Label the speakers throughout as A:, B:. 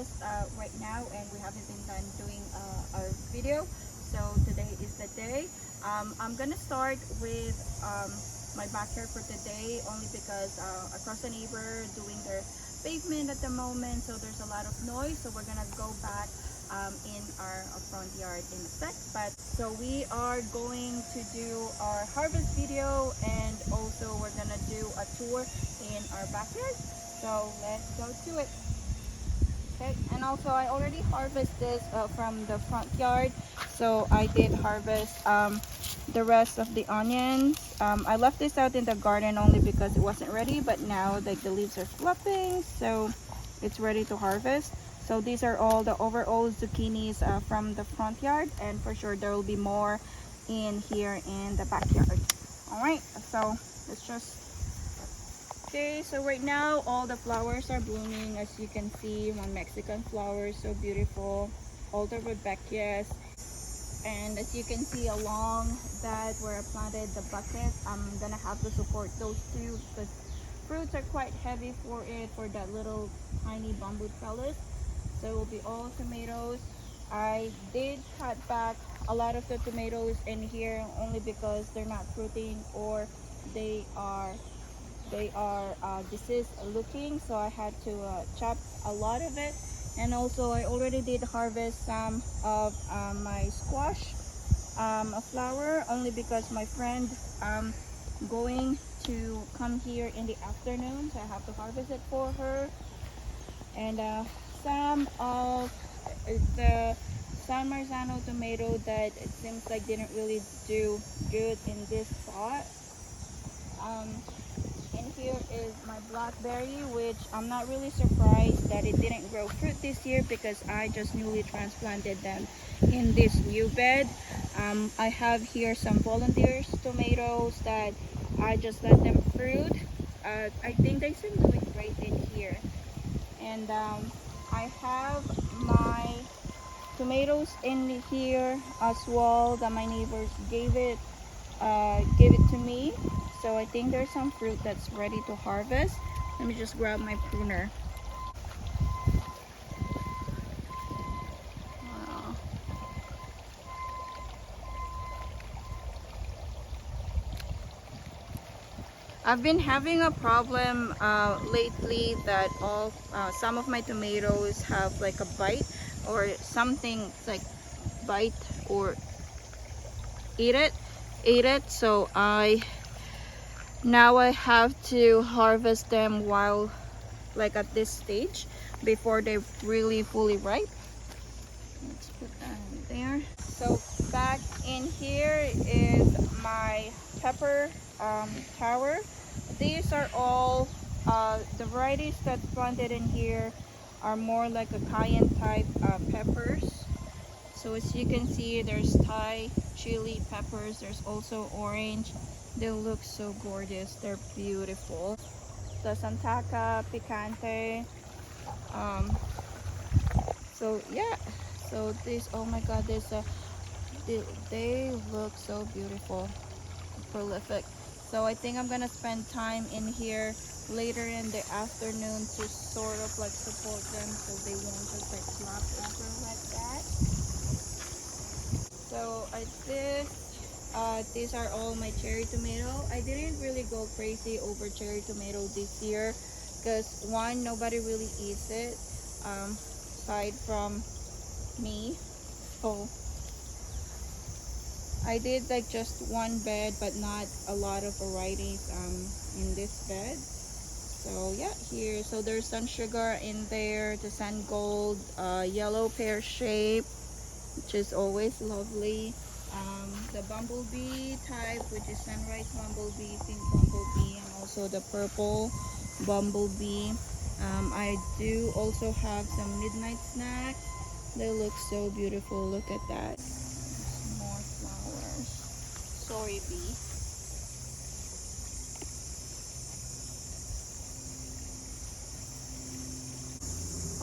A: just right now, and we haven't been done doing our video. So today is the day. I'm gonna start with my backyard for today, only because across the neighbor doing their pavement at the moment, so there's a lot of noise. So we're gonna go back in our front yard in a sec. But so we are going to do our harvest video, and also we're gonna do a tour in our backyard. So let's go to it. Okay, and also I already harvested this from the front yard. So I did harvest the rest of the onions. I left this out in the garden only because it wasn't ready, but now like the leaves are fluffing, so it's ready to harvest. So these are all the overall zucchinis from the front yard, and for sure there will be more in here in the backyard. All right, so let's just okay. So right now all the flowers are blooming, as you can see. My Mexican flowers, so beautiful. All the Brassicas. And as you can see along that where I planted the bucket, I'm gonna have to support those two because fruits are quite heavy for it, for that little tiny bamboo trellis. So it will be all tomatoes. I did cut back a lot of the tomatoes in here only because they're not fruiting, or they are diseased looking, so I had to chop a lot of it. And also I already did harvest some of my squash flower, only because my friend going to come here in the afternoon, so I have to harvest it for her. And some of the San Marzano tomato that it seems like didn't really do good in this spot. And here is my blackberry, which I'm not really surprised that it didn't grow fruit this year because I just newly transplanted them in this new bed. I have here some volunteers tomatoes that I just let them fruit. I think they seem doing great in here. And I have my tomatoes in here as well that my neighbors gave it to me. So I think there's some fruit that's ready to harvest. Let me just grab my pruner. I've been having a problem lately that some of my tomatoes have like a bite or something, like bite or eat it. So now I have to harvest them while like at this stage before they're really fully ripe. Let's put that in there. So back in here is my pepper tower. These are all the varieties that's planted in here are more like a cayenne type peppers. So as you can see, there's Thai chili peppers, there's also orange. They look so gorgeous, they're beautiful. The Santaca picante. So yeah, so this, oh my god, they look so beautiful, prolific. So I think I'm gonna spend time in here later in the afternoon to sort of like support them so they won't just like flop over like that. So these are all my cherry tomato. I didn't really go crazy over cherry tomato this year because one, nobody really eats it aside from me. So I did like just one bed, but not a lot of varieties in this bed. So yeah, here, so there's sun sugar in there, the sun gold, yellow pear shape, which is always lovely. The bumblebee type, which is sunrise bumblebee, pink bumblebee, and also the purple bumblebee. I do also have some midnight snacks. They look so beautiful. Look at that. More flowers. Sorry, bee.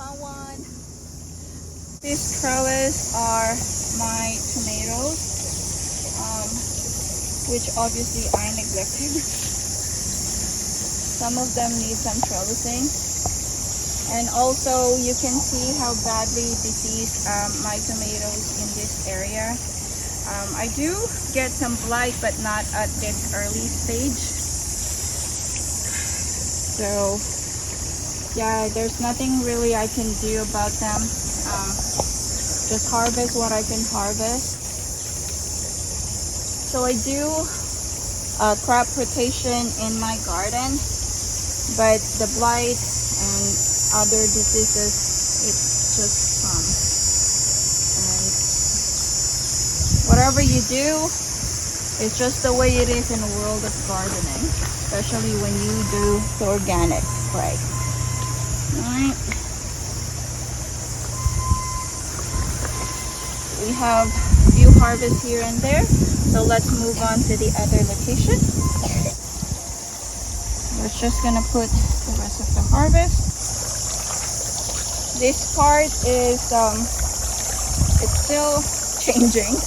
A: Found one. These trellis are my tomatoes, which obviously I neglected. Some of them need some trellising. And also you can see how badly diseased my tomatoes in this area. I do get some blight, but not at this early stage. So yeah, there's nothing really I can do about them. Just harvest what I can harvest. So I do crop rotation in my garden, but the blight and other diseases, it's just and whatever you do, it's just the way it is in the world of gardening, especially when you do the organic, right? Alright. We have a few harvests here and there, so let's move on to the other location. We're just gonna put the rest of the harvest. This part is it's still changing,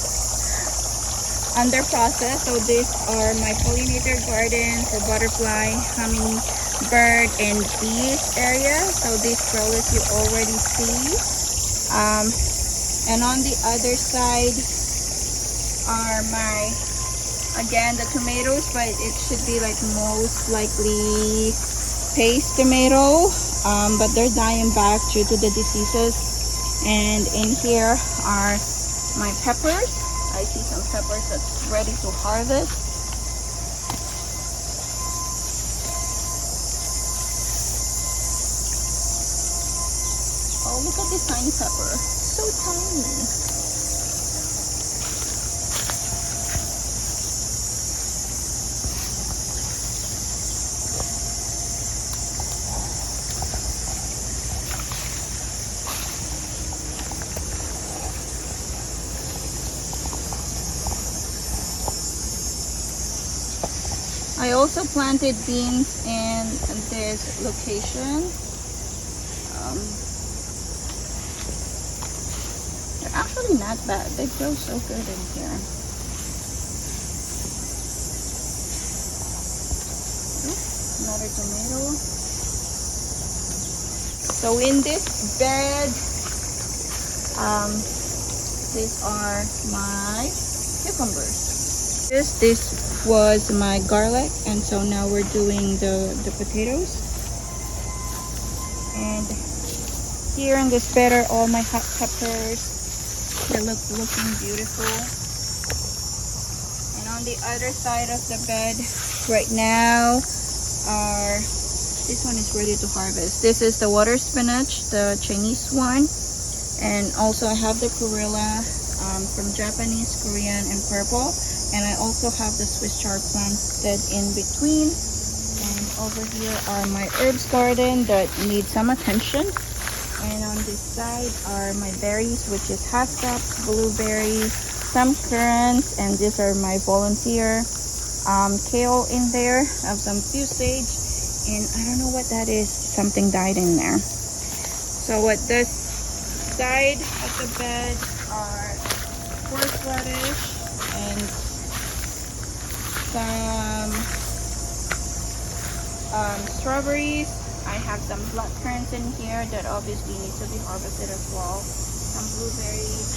A: under process. So these are my pollinator garden for butterfly, hummingbird, and bees area. So these trellis you already see. And on the other side are my, again, the tomatoes, but it should be like most likely paste tomato, but they're dying back due to the diseases. And in here are my peppers. I see some peppers that's ready to harvest. Oh, look at this tiny pepper. So tiny. I also planted beans in this location. They're actually not bad. They grow so good in here. Oops, another tomato. So in this bed, these are my cucumbers. This was my garlic, and so now we're doing the potatoes. And here in this bed are all my hot peppers. They're looking beautiful. And on the other side of the bed right now are, this one is ready to harvest. This is the water spinach, the Chinese one. And also I have the Corilla from Japanese, Korean, and purple. And I also have the Swiss chard planted in between. And over here are my herbs garden that need some attention. And on this side are my berries, which is hasscaps, blueberries, some currants, and these are my volunteer kale in there. I have some few sage, and I don't know what that is. Something died in there. So at this side of the bed are horseradish and some strawberries. I have some black currants in here that obviously need to be harvested as well. Some blueberries.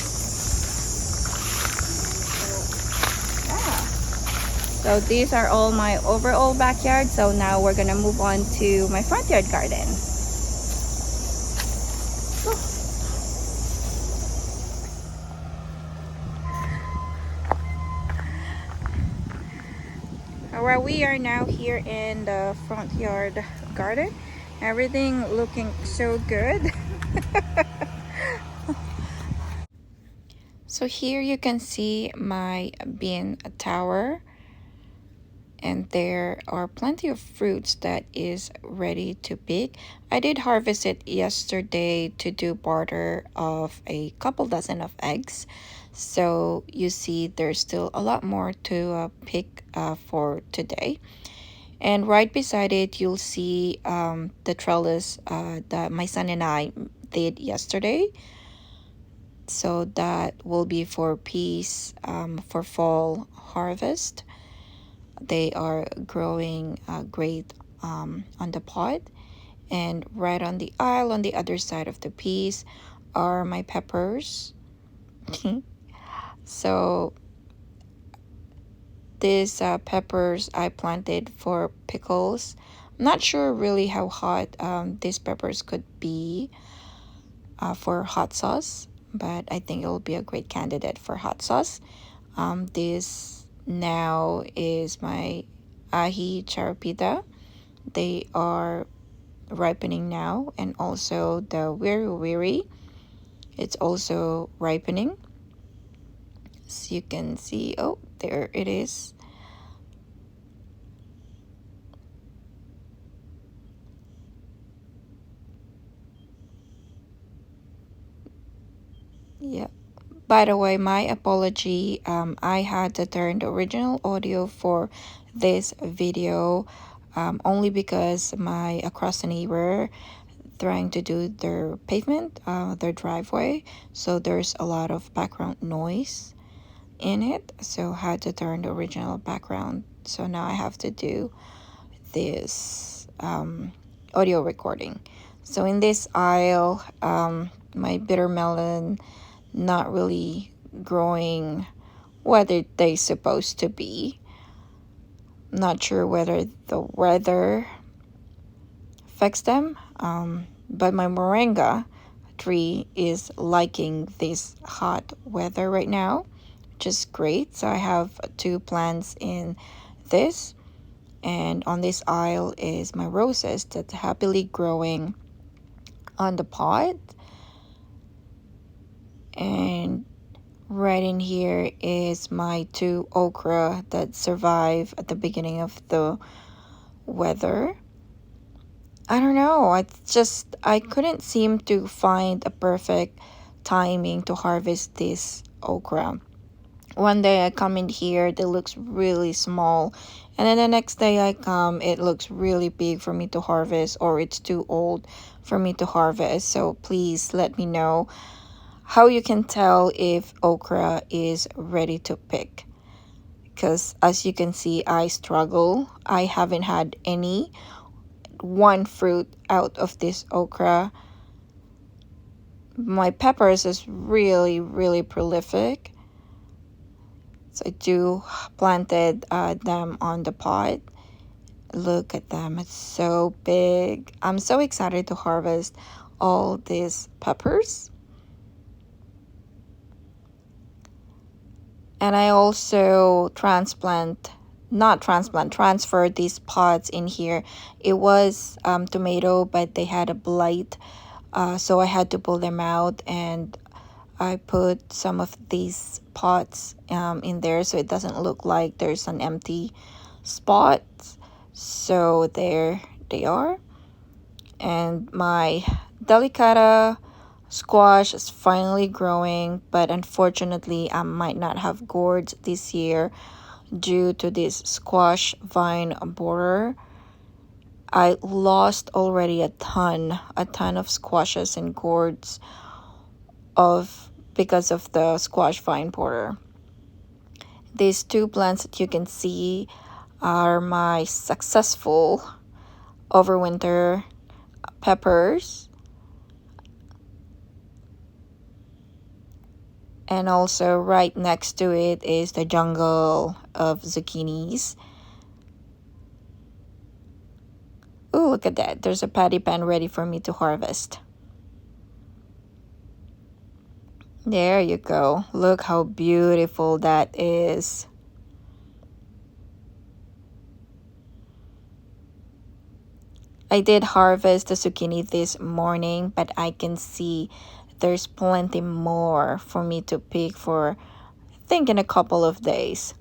A: So, yeah. So these are all my overall backyard. So now we're gonna move on to my front yard garden. Well, we are now here in the front yard garden. Everything looking so good. So here you can see my bean tower, and there are plenty of fruits that is ready to pick. I did harvest it yesterday to do barter of a couple dozen of eggs. So you see there's still a lot more to pick for today. And right beside it, you'll see the trellis that my son and I did yesterday. So that will be for peas for fall harvest. They are growing great on the pot.
B: And right on the aisle on the other side of the piece are my peppers. So these peppers I planted for pickles. I'm not sure really how hot these peppers could be for hot sauce, but I think it will be a great candidate for hot sauce. This now is my ahi charapita. They are ripening now, and also the wiri wiri. It's also ripening. So you can see, oh, there it is. Yeah. By the way, my apology. I had to turn the original audio for this video only because my across the neighbor trying to do their pavement, their driveway. So there's a lot of background noise in it. So I had to turn the original background. So now I have to do this audio recording. So in this aisle, my bitter melon not really growing what they supposed to be. Not sure whether the weather affects them, but my moringa tree is liking this hot weather right now, which is great. So I have two plants in this, and on this aisle is my roses that's happily growing on the pot. And right in here is my two okra that survive at the beginning of the weather. I don't know. I couldn't seem to find a perfect timing to harvest this okra. One day I come in here, it looks really small. And then the next day I come, it looks really big for me to harvest, or it's too old for me to harvest. So please let me know how you can tell if okra is ready to pick. Because as you can see, I struggle. I haven't had any one fruit out of this okra. My peppers is really, really prolific. So I do planted them on the pot. Look at them, it's so big. I'm so excited to harvest all these peppers. And I also transfer these pots in here. It was tomato, but they had a blight. So I had to pull them out, and I put some of these pots in there so it doesn't look like there's an empty spot. So there they are. And my delicata squash is finally growing, but unfortunately I might not have gourds this year due to this squash vine borer. I lost already a ton of squashes and gourds of because of the squash vine borer. These two plants that you can see are my successful overwinter peppers. And also right next to it is the jungle of zucchinis. Ooh, look at that. There's a patty pan ready for me to harvest. There you go. Look how beautiful that is. I did harvest the zucchini this morning, but I can see there's plenty more for me to pick for, I think, in a couple of days.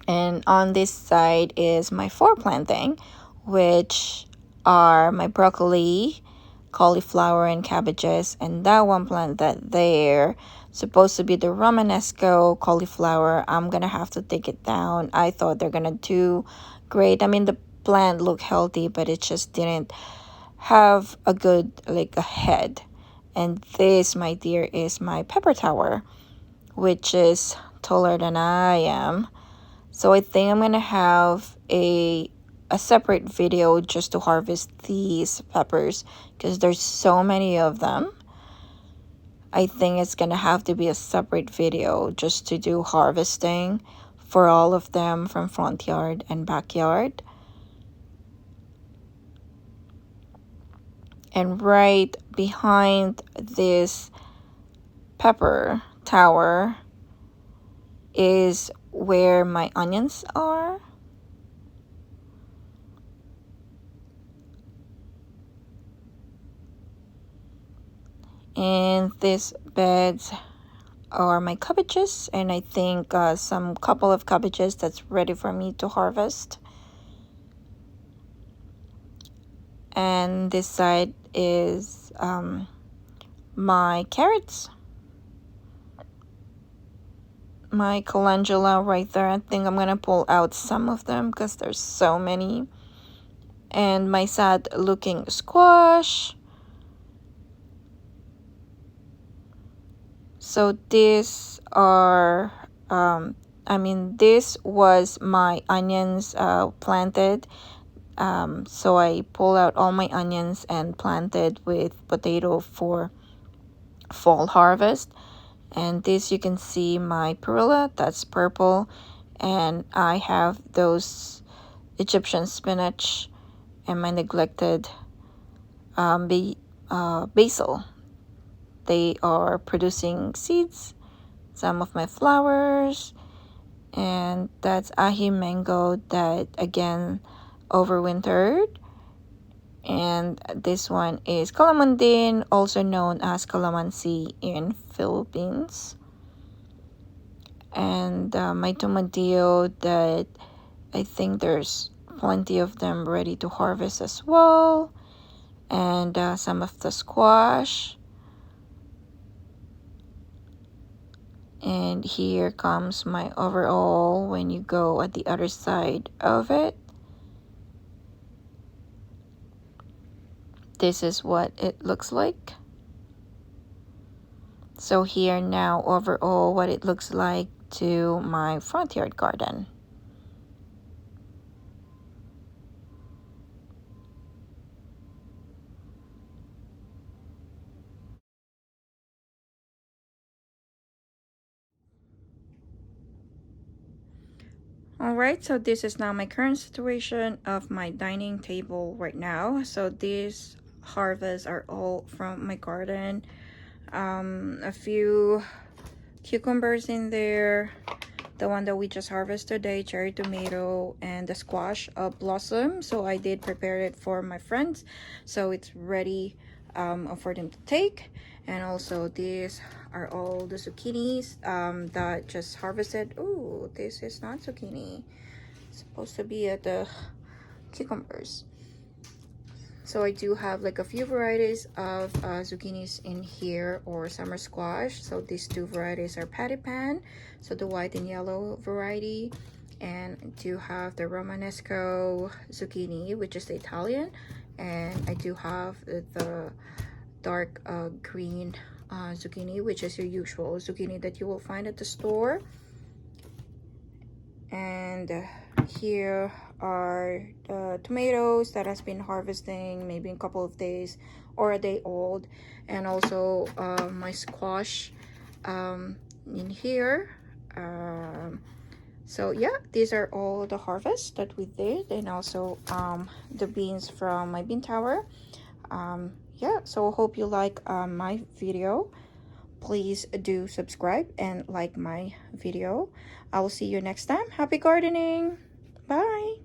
B: And on this side is my foreplanting, which are my broccoli, cauliflower, and cabbages. And that one plant that there supposed to be the Romanesco cauliflower. I'm gonna have to take it down. I thought they're gonna do great. I mean, the plant looked healthy, but it just didn't have a good a head. And this, my dear, is my pepper tower, which is taller than I am. So I think I'm gonna have a a separate video just to harvest these peppers because there's so many of them. I think it's gonna have to be a separate video just to do harvesting for all of them from front yard and backyard. And right behind this pepper tower is where my onions are. And these beds are my cabbages, and I think some couple of cabbages that's ready for me to harvest. And this side is my carrots, my calendula right there. I think I'm gonna pull out some of them because there's so many. And my sad looking squash. So these are this was my onions planted. So I pulled out all my onions and planted with potato for fall harvest. And this, you can see my perilla, that's purple. And I have those Egyptian spinach and my neglected basil. They are producing seeds. Some of my flowers. And that's ahi mango that again overwintered. And this one is calamandin, also known as calamansi in Philippines. And my tomatillo that I think there's plenty of them ready to harvest as well. And some of the squash. And here comes my overall when you go at the other side of it. This is what it looks like. So here now overall what it looks like to my front yard garden. Alright, so this is now my current situation of my dining table right now. So these harvests are all from my garden. A few cucumbers in there, the one that we just harvested today, cherry tomato, and the squash blossom. So I did prepare it for my friends, so it's ready for them to take. And also these are all the zucchinis that just harvested. Ooh, this is not zucchini, it's supposed to be at the cucumbers. So I do have like a few varieties of zucchinis in here, or summer squash. So these two varieties are patty pan, so the white and yellow variety. And I do have the Romanesco zucchini, which is the Italian. And I do have the dark green zucchini, which is your usual zucchini that you will find at the store. And here are the tomatoes that has been harvesting maybe in a couple of days or a day old. And also my squash in here. So yeah, these are all the harvest that we did. And also the beans from my bean tower. Yeah, so hope you like my video. Please do subscribe and like my video. I will see you next time. Happy gardening. Bye.